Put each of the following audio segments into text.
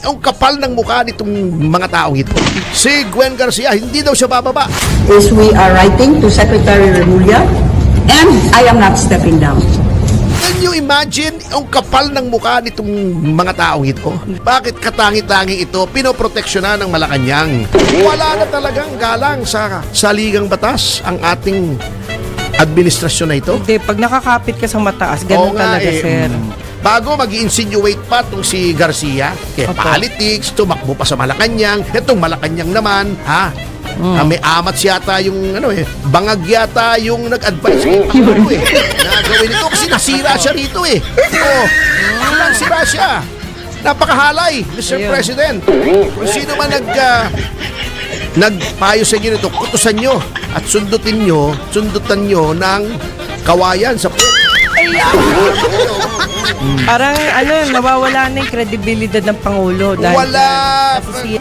ang kapal ng mukha nitong mga taong ito. Si Gwen Garcia, hindi daw siya bababa. Is we are writing to Secretary Remulla, and I am not stepping down. Can you imagine ang kapal ng mukha nitong mga taong ito? Bakit katangi-tangi ito pinoproteksyonan ng Malacanang? Wala na talagang galang sa saligang batas ang ating administrasyon na ito. Hindi, pag nakakapit ka sa mataas, ganun talaga, sir. Bago mag-insinuate pa itong si Garcia, politics, tumakbo pa sa Malacanang, itong Malacanang naman, may amat yata yung bangag yata yung nag-advise na gawin ito kasi nasira siya rito nasira siya. Napakahalay, Mr. President. Kung sino man nagpayo sa inyo nito, kutusan nyo at sundutan nyo ng kawayan sa Parang nawawala na yung kredibilidad ng Pangulo. Dahil wala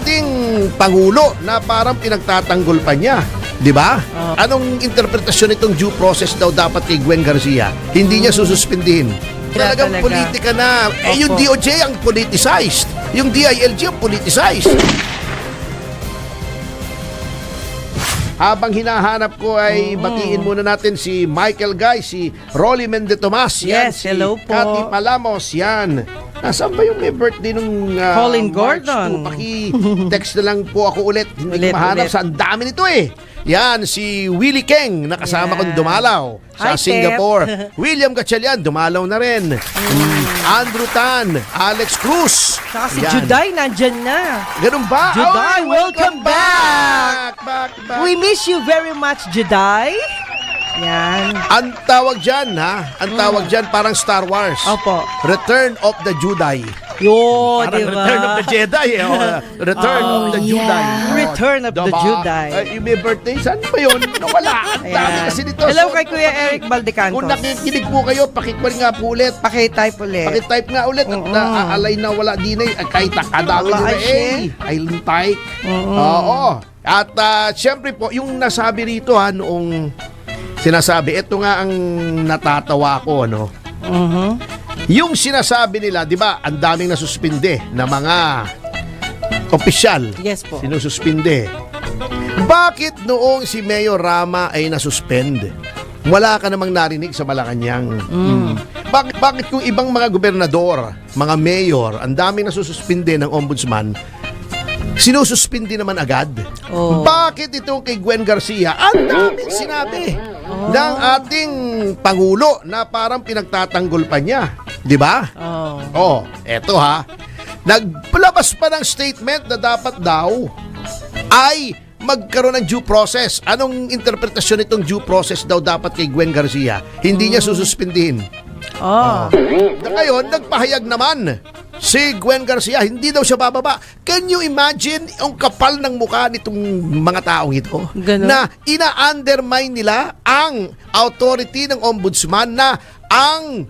ding Pangulo na parang pinagtatanggol pa niya. Di ba? Anong interpretasyon itong due process daw dapat kay Gwen Garcia? Hindi niya sususpindihin. Talagang politika na. Yung DOJ ang politicized. Yung DILG ang politicized. Habang hinahanap ko ay batiin muna natin si Michael Guy, si Rolly Mende Tomas, yes, si hello po. Cathy Palamos, yan. Nasaan ba yung may birthday nung Colin March Gordon? 2? Paki-text na lang po ako ulit. Hindi ko mahanap. Saan dami nito Yan, si Willie Keng, nakasama kong dumalaw sa Hi, Singapore. William Gatchalian, dumalaw na rin. Andrew Tan, Alex Cruz. Saka si Juday, nandyan na. Ganun ba? Juday, welcome back! Back. We miss you very much, Juday. Yan. Ang tawag dyan, Ang tawag dyan parang Star Wars. Opo. Return of the Jedi. Parang diba? Return of the Jedi. Return of the Jedi. Return of the Jedi. Yung may birthday, saan ba yun? Nawala. Ang dami kasi nito. Hello kay Kuya Eric Baldecantos. Kung nakikinig po kayo, pakicall nga po ulit. Pakitype ulit. Pakitype nga ulit. At aalay na wala din kahit nakadami nila ay lintay. Oo. At syempre po, yung nasabi rito noong sinasabi, ito nga ang natatawa ko, Yung sinasabi nila, di ba, ang daming nasuspinde na mga opisyal. Yes po. Sinususpinde. Bakit noong si Mayor Rama ay nasuspend? Wala ka namang narinig sa Malacanang. Bakit kung ibang mga gobernador, mga mayor, ang daming nasususpinde ng ombudsman, sinususpindi naman agad? Bakit itong kay Gwen Garcia, ang daming sinabi ng ating Pangulo na parang pinagtatanggol pa niya? Di ba? Eto naglabas pa ng statement na dapat daw ay magkaroon ng due process. Anong interpretasyon nitong due process daw dapat kay Gwen Garcia? Hindi niya sususpindihin. Ngayon, nagpahayag naman si Gwen Garcia, hindi daw siya bababa. Can you imagine ang kapal ng mukha nitong mga taong ito? Ganun? Na ina-undermine nila ang authority ng ombudsman, na ang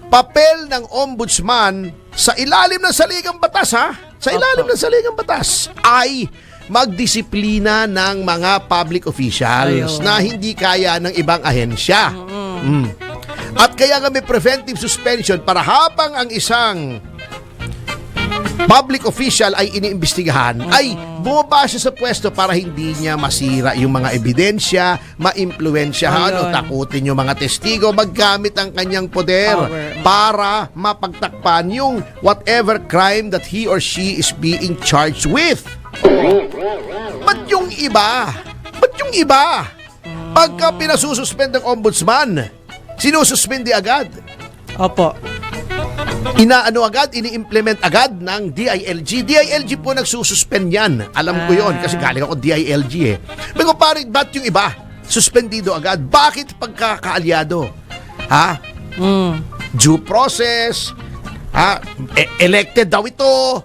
papel ng ombudsman sa ilalim ng saligang batas, sa ilalim ng saligang batas, ay magdisiplina ng mga public officials na hindi kaya ng ibang ahensya. At kaya nga may preventive suspension para habang ang isang public official ay iniimbestigahan, ay bumaba siya sa pwesto para hindi niya masira yung mga ebidensya, maimpluwensyahan o takutin yung mga testigo, maggamit ang kanyang poder para mapagtakpan yung whatever crime that he or she is being charged with. Ba't yung iba? Pagka pinasususpend ng ombudsman, sinususpindi agad. Opo. Ini-implement agad ng DILG. DILG po nagsususpend yan. Alam ko yon kasi galing ako DILG Pero parang ba't yung iba? Suspendido agad. Bakit pagkakaalyado? Due process. Elected daw ito.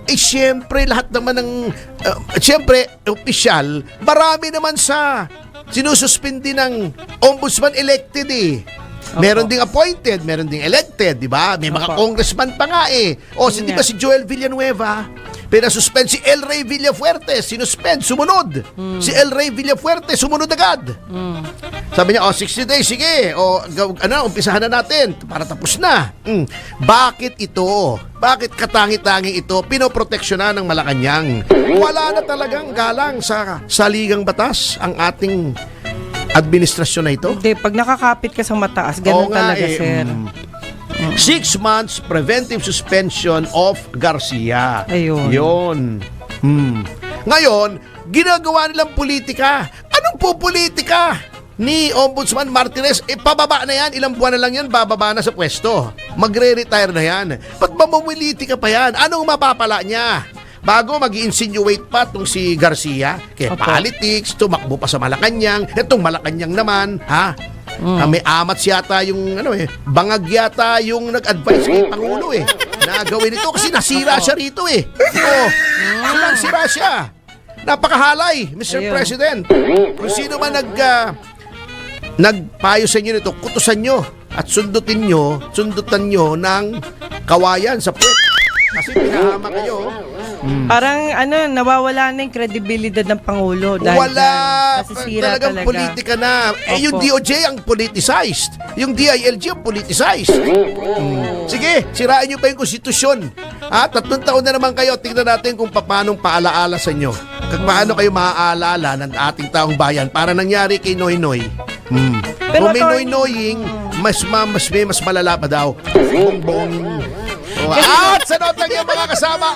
Siyempre, lahat naman ng siyempre, opisyal, marami naman sa sinususpindi ng ombudsman elected Meron ding appointed, meron ding elected, di ba? May mga congressman pa nga O, hindi ba si Joel Villanueva? Pinasuspend si El Rey Villafuerte, sinuspend, sumunod. Si El Rey Villafuerte, sumunod agad. Sabi niya, 60 days, sige. Umpisahan na natin para tapos na. Bakit ito? Bakit katangi-tangi ito pinoproteksyonan ng Malacanang? Wala na talagang galang sa saligang batas ang ating administrasyon na ito. Hindi, pag nakakapit ka sa mataas, ganun Oo nga talaga, sir. 6 months preventive suspension of Garcia. Ayun. Yun. Ngayon, ginagawa nilang politika. Anong po politika ni Ombudsman Martinez? Pababa na yan. Ilang buwan na lang yan, bababa na sa pwesto. Magre-retire na yan. Ba't mamumilitika pa yan? Anong mapapala niya? Bago mag-insinuate pa itong si Garcia, kaya Opo. politics, tumakbo pa sa Malacanang. Itong Malacanang naman, may amats yata yung bangag yata yung nag-advise kay Pangulo na gawin ito kasi nasira siya rito sira siya. Napakahalay, Mr. Ayun. President. Kung sino man nagpayo sa inyo nito, kutusan nyo at sundutan nyo ng kawayan sa puwet. Kasi pinahama kayo. Parang nawawala na yung kredibilidad ng Pangulo. Dahil Wala. nasisira Talagang talaga. politika na. Yung Opo. DOJ ang politicized. Yung DILG ang politicized. Sige, sirain nyo pa yung konstitusyon. 3 taon na naman kayo. Tingnan natin kung paano paalaala sa inyo. Kung paano kayo maaalala ng ating taong bayan para nangyari kay Noy Noy. Pero Kung may Atty. Noy-Noying, mas malala pa daw. Bongbong. At sa notang yung mga kasama,